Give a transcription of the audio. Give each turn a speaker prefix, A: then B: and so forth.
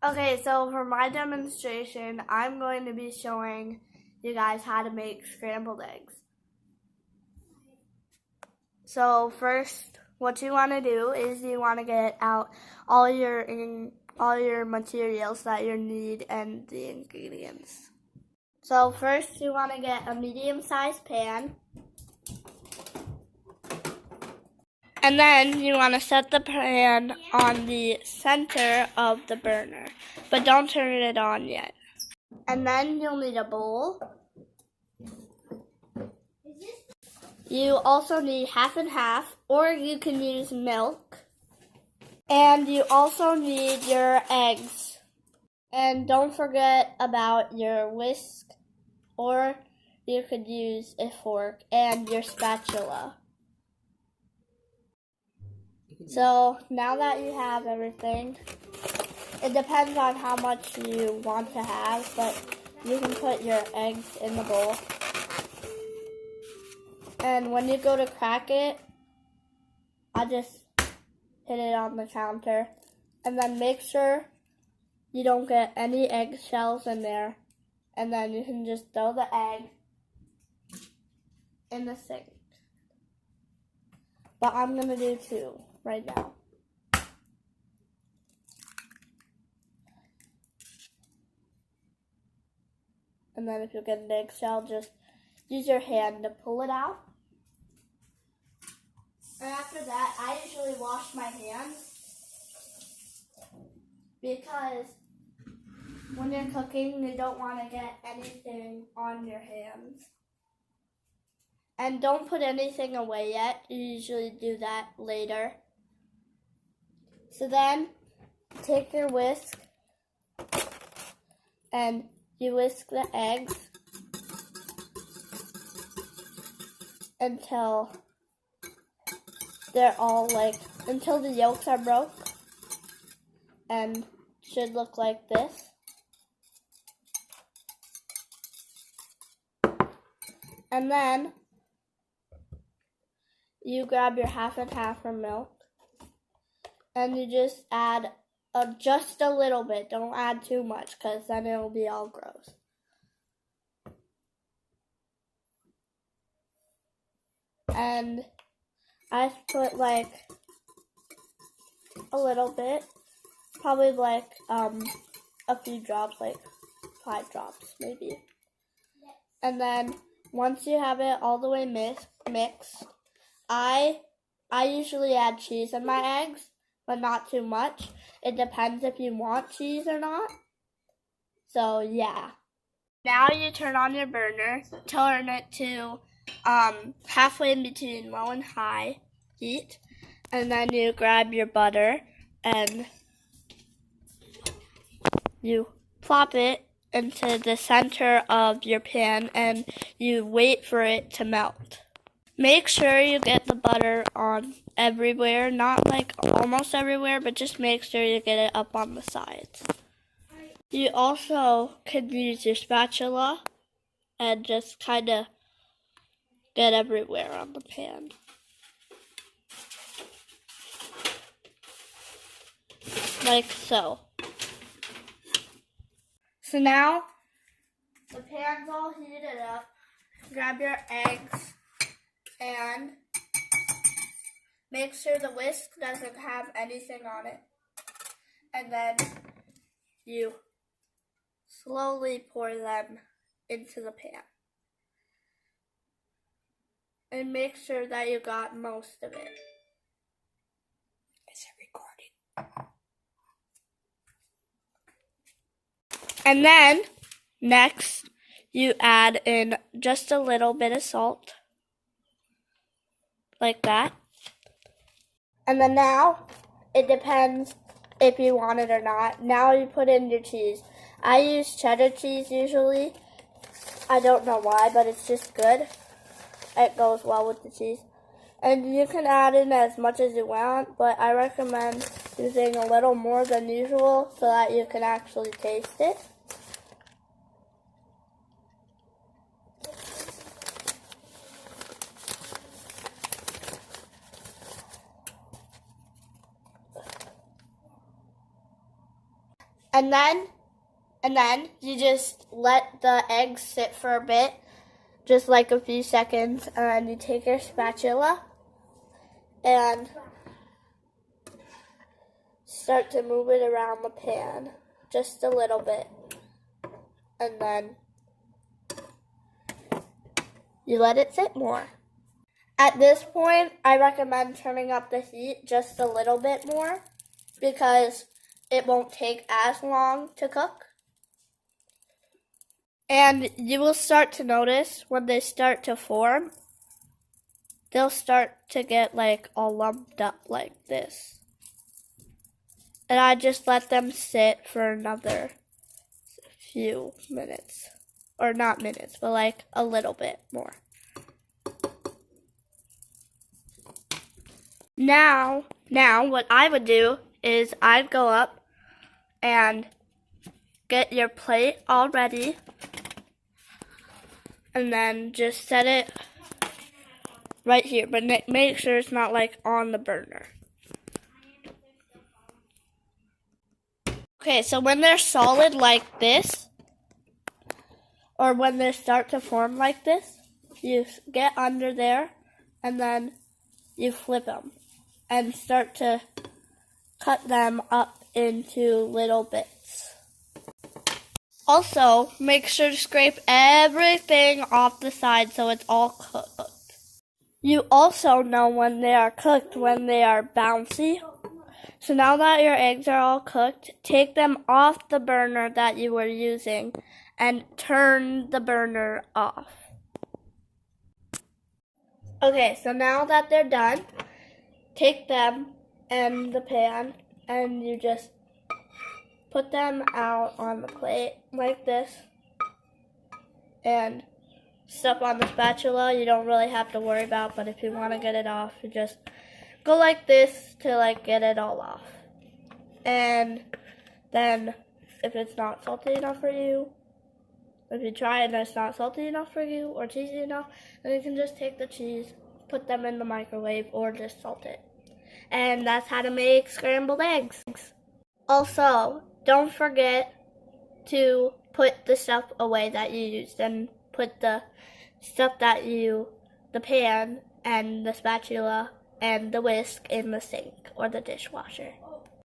A: Okay, so for my demonstration, I'm going to be showing you guys how to make scrambled eggs. So first, what you want to do is you want to get out all your materials that you need and the ingredients. So first, you want to get a medium-sized pan. And then you want to set the pan on the center of the burner, but don't turn it on yet. And then you'll need a bowl. You also need half and half, or you can use milk. And you also need your eggs. And don't forget about your whisk, or you could use a fork, and your spatula. So now that you have everything, it depends on how much you want to have, but you can put your eggs in the bowl. And when you go to crack it, I just hit it on the counter. And then make sure you don't get any eggshells in there. And then you can just throw the egg in the sink. But I'm going to do 2 right now. And then if you get an eggshell, just use your hand to pull it out. And after that, I usually wash my hands because when you're cooking, you don't want to get anything on your hands. And don't put anything away yet. You usually do that later. So then, take your whisk and you whisk the eggs until they're all until the yolks are broke and should look like this. And then you grab your half and half of milk and you just add just a little bit. Don't add too much because then it'll be all gross. And I put a little bit, probably a few drops, 5 drops maybe. And then once you have it all the way mixed, I usually add cheese in my eggs, but not too much. It depends if you want cheese or not. So yeah. Now you turn on your burner, turn it to halfway in between low and high heat, and then you grab your butter and you plop it into the center of your pan and you wait for it to melt. Make sure you get the butter on everywhere, not almost everywhere, but just make sure you get it up on the sides. You also can use your spatula and just kind of get everywhere on the pan. Like so. So now, the pan's all heated up. Grab your eggs and make sure the whisk doesn't have anything on it. And then you slowly pour them into the pan. And make sure that you got most of it. Is it recording? And then, next, you add in just a little bit of salt. Like that. And then now, it depends if you want it or not. Now you put in your cheese. I use cheddar cheese usually. I don't know why, but it's just good. It goes well with the cheese. And you can add in as much as you want, but I recommend using a little more than usual so that you can actually taste it. And then you just let the eggs sit for a bit, just like a few seconds, and then you take your spatula and start to move it around the pan just a little bit. And then you let it sit more. At this point, I recommend turning up the heat just a little bit more because it won't take as long to cook. And you will start to notice when they start to form, they'll start to get like all lumped up like this. And I just let them sit for another few minutes. Or not minutes, but like a little bit more. Now what I would do is I'd go up and get your plate all ready. And then just set it right here, but make sure it's not like on the burner. Okay, so when they're solid like this, or when they start to form like this, you get under there and then you flip them and start to cut them up into little bits. Also, make sure to scrape everything off the side so it's all cooked. You also know when they are cooked, when they are bouncy. So now that your eggs are all cooked, take them off the burner that you were using and turn the burner off. Okay, so now that they're done, take them and the pan and you just put them out on the plate like this and stuff on the spatula you don't really have to worry about, but if you want to get it off, you just go like this to like get it all off. And then if it's not salty enough for you, if you try and it's not salty enough for you or cheesy enough, then you can just take the cheese, put them in the microwave, or just salt it. And that's how to make scrambled eggs. Also, don't forget to put the stuff away that you used and put the stuff that the pan and the spatula and the whisk in the sink or the dishwasher.